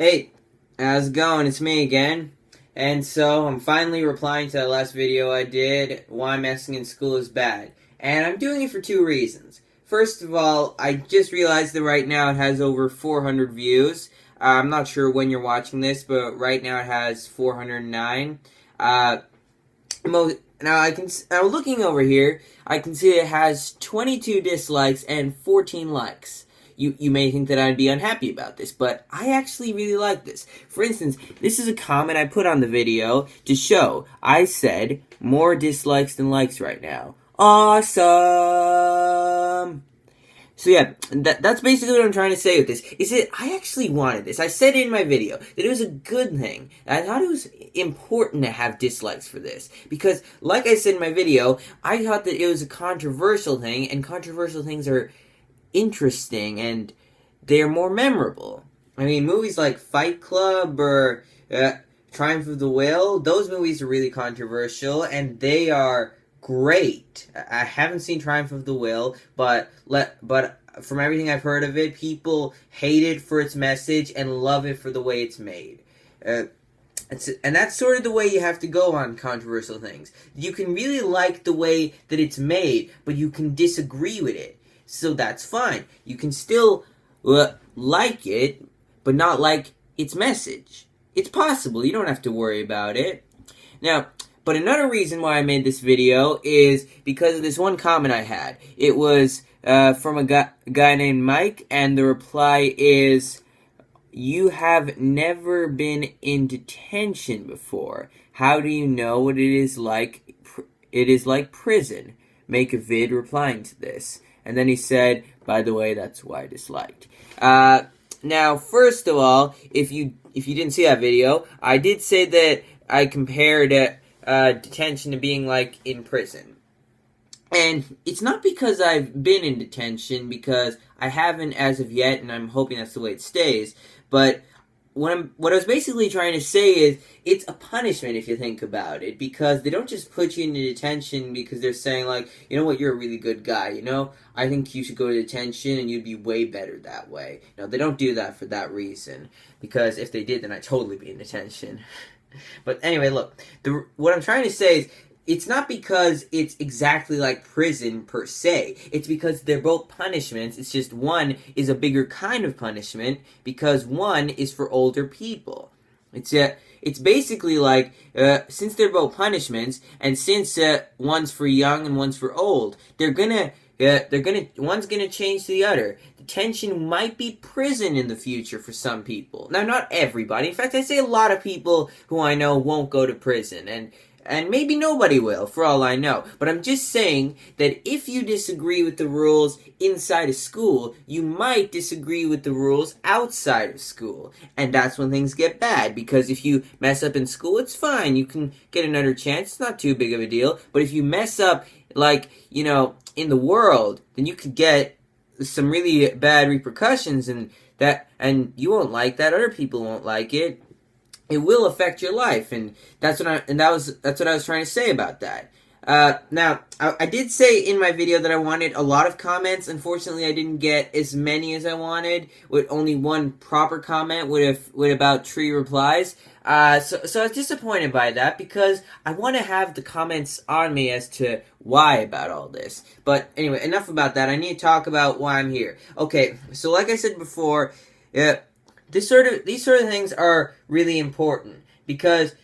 Hey, how's it going? It's me again. And so I'm finally replying to that last video I did, why messing in school is bad. And I'm doing it for two reasons. First of all, I just realized that right now it has over 400 views. I'm not sure when you're watching this, but right now it has 409. Now looking over here, I can see it has 22 dislikes and 14 likes. You may think that I'd be unhappy about this, but I actually really like this. For instance, this is a comment I put on the video to show. I said, more dislikes than likes right now. Awesome! So yeah, that's basically what I'm trying to say with this, is that I actually wanted this. I said in my video that it was a good thing. I thought it was important to have dislikes for this. Because, like I said in my video, I thought that it was a controversial thing, and controversial things are interesting and they're more memorable. I mean, movies like Fight Club or Triumph of the Will, those movies are really controversial and they are great. I haven't seen Triumph of the Will, but from everything I've heard of it, people hate it for its message and love it for the way it's made. And that's sort of the way you have to go on controversial things. You can really like the way that it's made, but you can disagree with it. So that's fine. You can still like it, but not like its message. It's possible. You don't have to worry about it. Now, but another reason why I made this video is because of this one comment I had. It was from a guy named Mike, and the reply is, "You have never been in detention before. How do you know what it is like? It is like prison. Make a vid replying to this." And then he said, "By the way, that's why I disliked." Now, first of all, if you didn't see that video, I did say that I compared detention to being like in prison. And it's not because I've been in detention, because I haven't as of yet, and I'm hoping that's the way it stays. But what I was basically trying to say is, it's a punishment if you think about it, because they don't just put you into detention because they're saying, like, you know what, you're a really good guy, you know, I think you should go to detention and you'd be way better that way. No, they don't do that for that reason, because if they did, then I'd totally be in detention. But anyway, look, what I'm trying to say is, it's not because it's exactly like prison per se. It's because they're both punishments. It's just one is a bigger kind of punishment because one is for older people. It's basically like, since they're both punishments, and since one's for young and one's for old, one's gonna change to the other. Detention might be prison in the future for some people. Now, not everybody. In fact, I say a lot of people who I know won't go to prison, and maybe nobody will, for all I know. But I'm just saying that if you disagree with the rules inside of school, you might disagree with the rules outside of school. And that's when things get bad, because if you mess up in school, it's fine. You can get another chance. It's not too big of a deal. But if you mess up, like, you know, in the world, then you could get some really bad repercussions, and you won't like that. Other people won't like it. It will affect your life, and that's what I was trying to say about that. Now, I did say in my video that I wanted a lot of comments. Unfortunately, I didn't get as many as I wanted, with only one proper comment with about 3 replies. So I was disappointed by that, because I want to have the comments on me as to why about all this. But anyway, enough about that. I need to talk about why I'm here. Okay, so like I said before, these sort of things are really important, because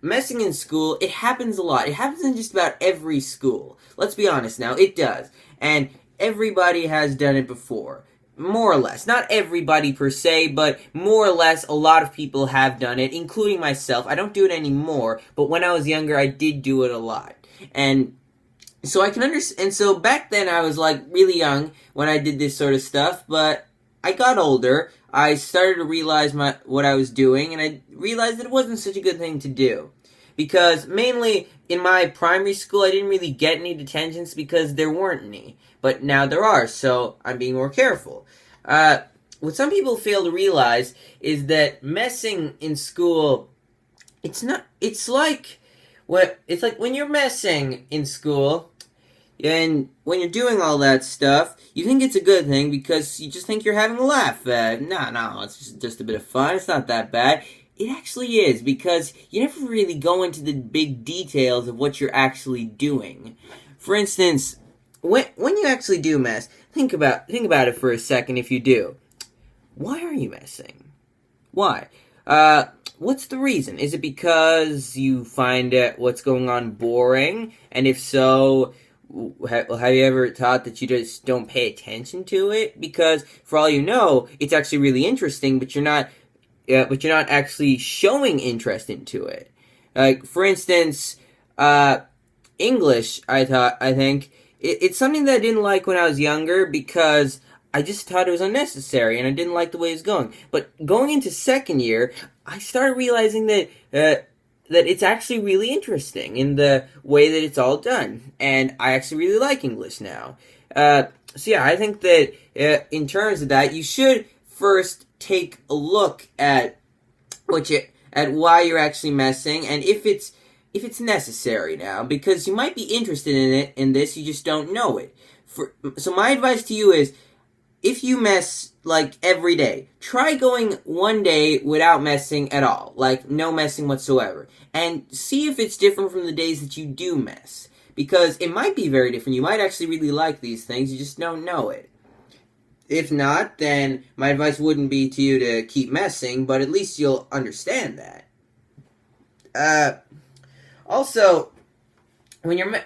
messing in school, it happens a lot. It happens in just about every school. Let's be honest now, it does. And everybody has done it before. More or less. Not everybody per se, but more or less a lot of people have done it, including myself. I don't do it anymore, but when I was younger, I did do it a lot. And so I can understand. And so back then, I was like really young when I did this sort of stuff, but I got older. I started to realize what I was doing, and I realized that it wasn't such a good thing to do. Because mainly in my primary school, I didn't really get any detentions because there weren't any. But now there are, so I'm being more careful. What some people fail to realize is that messing in school, it's like when you're messing in school, And when you're doing all that stuff, you think it's a good thing because you just think you're having a laugh. No, it's just a bit of fun. It's not that bad. It actually is, because you never really go into the big details of what you're actually doing. For instance, when you actually do mess, think about it for a second. If you do, why are you messing? Why? What's the reason? Is it because you find what's going on boring? And if so, have you ever thought that you just don't pay attention to it? Because for all you know, it's actually really interesting, but you're not actually showing interest into it. Like, for instance, English, I think it's something that I didn't like when I was younger, because I just thought it was unnecessary and I didn't like the way it was going. But going into second year, I started realizing that it's actually really interesting in the way that it's all done, and I actually really like English now. So yeah, I think that in terms of that, you should first take a look at why you're actually messing, and if it's necessary now, because you might be interested in this, you just don't know it. So my advice to you is, if you mess, like, every day, try going one day without messing at all. Like, no messing whatsoever. And see if it's different from the days that you do mess. Because it might be very different. You might actually really like these things, you just don't know it. If not, then my advice wouldn't be to you to keep messing, but at least you'll understand that. Also, when you're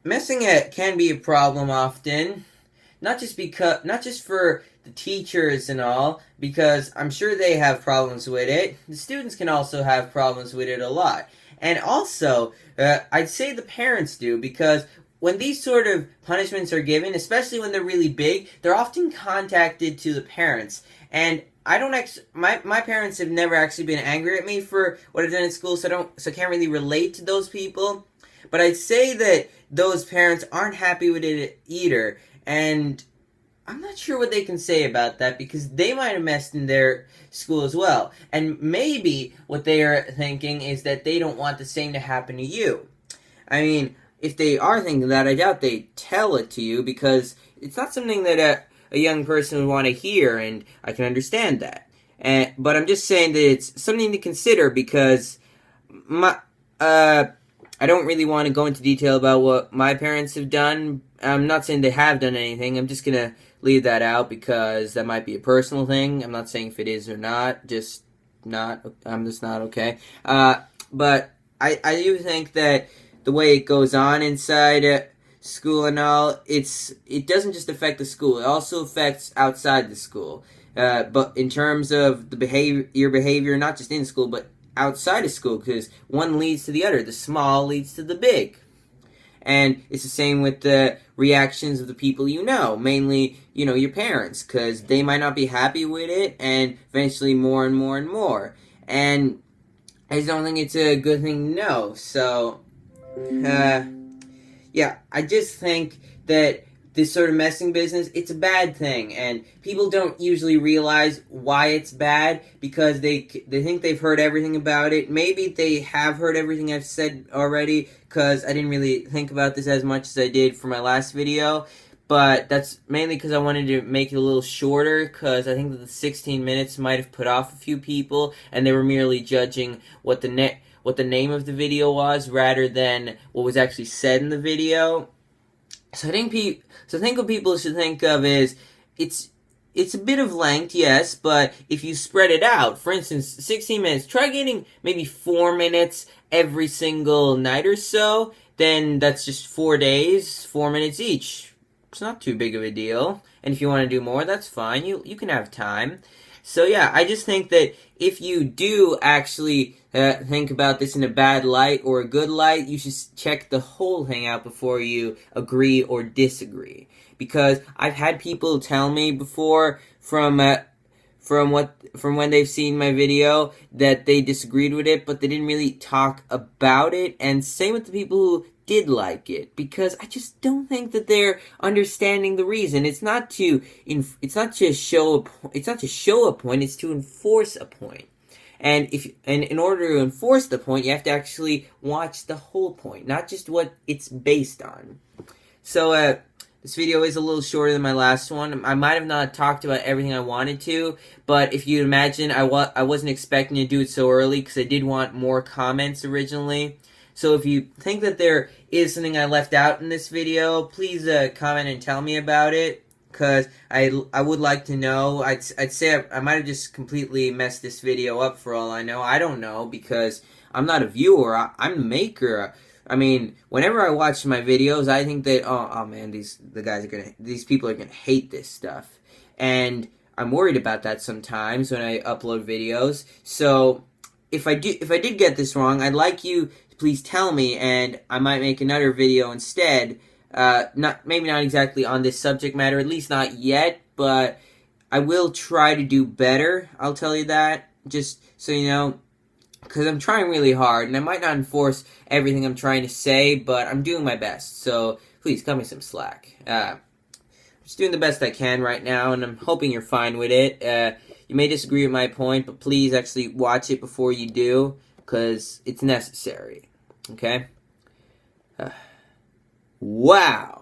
messing can be a problem often. Not just for the teachers and all, because I'm sure they have problems with it. The students can also have problems with it a lot. And also, I'd say the parents do, because when these sort of punishments are given, especially when they're really big, they're often contacted to the parents. And my parents have never actually been angry at me for what I've done in school, so I can't really relate to those people. But I'd say that those parents aren't happy with it either. And I'm not sure what they can say about that, because they might have messed in their school as well. And maybe what they are thinking is that they don't want the same to happen to you. I mean, if they are thinking that, I doubt they tell it to you, because it's not something that a young person would want to hear, and I can understand that. But I'm just saying that it's something to consider, because I don't really want to go into detail about what my parents have done. I'm not saying they have done anything. I'm just going to leave that out, because that might be a personal thing. I'm not saying if it is or not. I'm just not okay. But I do think that the way it goes on inside school and all, it doesn't just affect the school. It also affects outside the school. But in terms of your behavior, not just in school, but outside of school, because one leads to the other. The small leads to the big. And it's the same with the reactions of the people you know, mainly, your parents, because they might not be happy with it, and eventually more and more and more. And I just don't think it's a good thing to know. So, yeah, I just think that this sort of messing business, it's a bad thing, and people don't usually realize why it's bad, because they think they've heard everything about it. Maybe they have heard everything I've said already, because I didn't really think about this as much as I did for my last video, but that's mainly because I wanted to make it a little shorter, because I think that the 16 minutes might have put off a few people, and they were merely judging what the name of the video was, rather than what was actually said in the video. So I think what people should think of is, it's a bit of length, yes, but if you spread it out, for instance, 16 minutes, try getting maybe 4 minutes every single night or so, then that's just 4 days, 4 minutes each. It's not too big of a deal. And if you want to do more, that's fine. You can have time. So yeah, I just think that if you do actually think about this in a bad light or a good light, you should check the whole thing out before you agree or disagree. Because I've had people tell me before from when they've seen my video that they disagreed with it, but they didn't really talk about it. And same with the people who did like it, because I just don't think that they're understanding the reason. It's not to show a point. It's to enforce a point. And in order to enforce the point, you have to actually watch the whole point, not just what it's based on. So, this video is a little shorter than my last one. I might have not talked about everything I wanted to, but if you imagine, I wasn't expecting to do it so early because I did want more comments originally. So if you think that there is something I left out in this video, please comment and tell me about it, because I would like to know. I'd say I might have just completely messed this video up for all I know. I don't know, because I'm not a viewer. I'm the maker. I mean, whenever I watch my videos, I think that oh man, these people are gonna hate this stuff, and I'm worried about that sometimes when I upload videos. So if I did get this wrong, I'd like you to please tell me, and I might make another video instead. Maybe not exactly on this subject matter, at least not yet, but I will try to do better. I'll tell you that, just so you know. Because I'm trying really hard, and I might not enforce everything I'm trying to say, but I'm doing my best. So please, cut me some slack. I'm just doing the best I can right now, and I'm hoping you're fine with it. You may disagree with my point, but please actually watch it before you do, because it's necessary. Okay? Wow.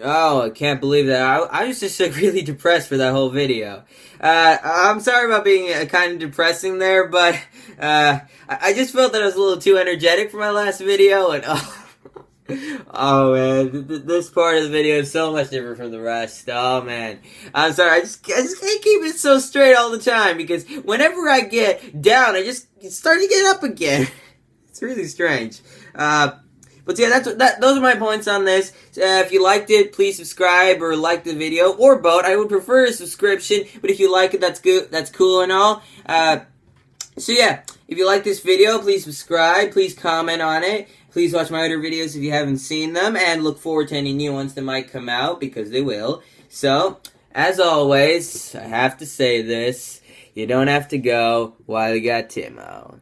Oh, I can't believe that. I was just like, really depressed for that whole video. I'm sorry about being kind of depressing there, but I just felt that I was a little too energetic for my last video, and oh man, this part of the video is so much different from the rest. Oh man, I'm sorry. I just can't keep it so straight all the time, because whenever I get down, I just start to get up again. It's really strange. But yeah, those are my points on this. If you liked it, please subscribe or like the video, or both. I would prefer a subscription, but if you like it, that's good. That's cool and all. So yeah, if you like this video, please subscribe. Please comment on it. Please watch my other videos if you haven't seen them, and look forward to any new ones that might come out, because they will. So, as always, I have to say this: you don't have to go while you got Timo.